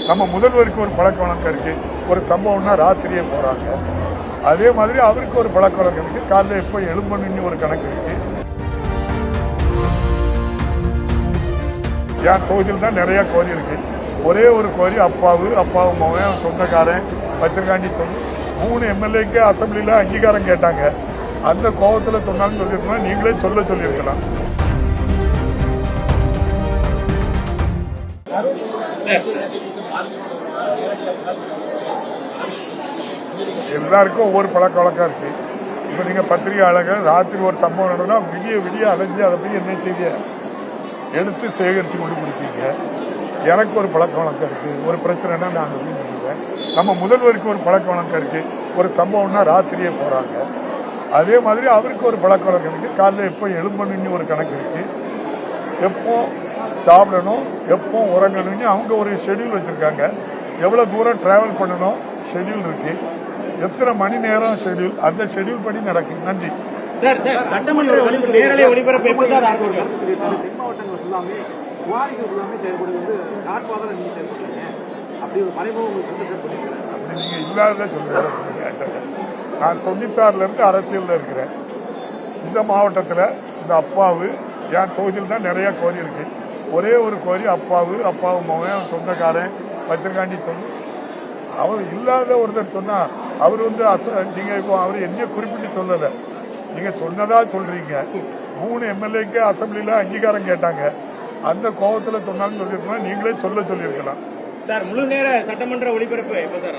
நம்ம முதல்வருக்கு ஒரு பழக்க வழக்கம் இருக்கு. ஒரு சம்பவம்னா ராத்திரியே போறாங்க. அதே மாதிரி அவருக்கு ஒரு பழக்க வழக்கம் இருக்கு. காலையில் எப்போ எழும்பணும்னு ஒரு கணக்கு இருக்கு. என் தொகுதியில் தான் நிறைய கோரி இருக்கு. ஒரே ஒரு கோரி அப்பாவு மகன் சொந்தக்காரன் பத்திரகாண்டி 3 எம்எல்ஏக்கு அசம்பிளியில் அங்கீகாரம் கேட்டாங்க. அந்த கோபத்தில் சொன்னாலும் சொல்லியிருக்கோம், நீங்களே சொல்லியிருக்கலாம். எல்லாருக்கும் ஒவ்வொரு பழக்க வழக்கம் இருக்கு. இப்போ நீங்கள் பத்திரிகையாளர்கள் ராத்திரி ஒரு சம்பவம் நடந்தா விடிய அலைஞ்சு அதை போய் என்ன செய்ய எடுத்து சேகரித்து கொண்டு கொடுப்பீங்க. எனக்கு ஒரு பழக்க வழக்கம் இருக்கு. ஒரு பிரச்சனைனா நான் அங்கே போய் நிற்கிறேன். நம்ம முதல்வருக்கு ஒரு பழக்க வழக்கம் இருக்கு. ஒரு சம்பவம்னா ராத்திரியே போறாங்க. அதே மாதிரி அவருக்கு ஒரு பழக்க வழக்கம் இருக்கு. காலையில் எப்போ எழும்பணும்னு ஒரு கணக்கு இருக்கு. எப்போ சாப்பிடணும், எப்போ உறங்கணும்னு அவங்க ஒரு ஷெடியூல் வச்சிருக்காங்க. எவ்வளோ தூரம் டிராவல் பண்ணணும் ஷெடியூல் இருக்கு. எத்தனை மணி நேரம் ஷெடியூல், அந்த ஷெடியூல் படி நடக்கும். நன்றி சார். சட்டமன்ற நேரலை ஒளிபரப்பு எப்போ சார் ஆரம்பிக்கும்? மாவட்டங்கள் ஃபுல்லாமே குவாரிகள் ஃபுல்லாமே செயல்படுவது காட்பாக நீங்க செயல்படுறீங்க. அப்படி ஒரு மறைமுகம் உங்களுக்கு அப்படி நீங்க இல்லாத சொல்லுங்க. நான் 96ல இருந்து அரசியலில் இருக்கிறேன். இந்த மாவட்டத்தில் இந்த அப்பாவு என் தொகுதியில் தான் நிறைய கோரி இருக்கு. ஒரே ஒரு கோரி அப்பாவு மகன் சொந்தக்காரன் பத்திரகாண்டி அவர் இல்லாத ஒருத்தர் சொன்னா அவர் நீங்க இப்போ அவர் என்ன குறிப்பிட்டு சொல்லலை. நீங்க சொன்னதா சொல்றீங்க. 3 எம்எல்ஏக்கு அசம்பிளியில் அங்கீகாரம் கேட்டாங்க. அந்த கோபத்தில் சொன்னாலும் சொல்லியிருக்கோம், நீங்களே சொல்லியிருக்கலாம். சார் முழு நேர சட்டமன்ற ஒளிபரப்பு எப்போ சார்?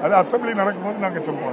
அது அசம்பிளி நடக்கும்போது நாங்கள் சொல்லுவோம்.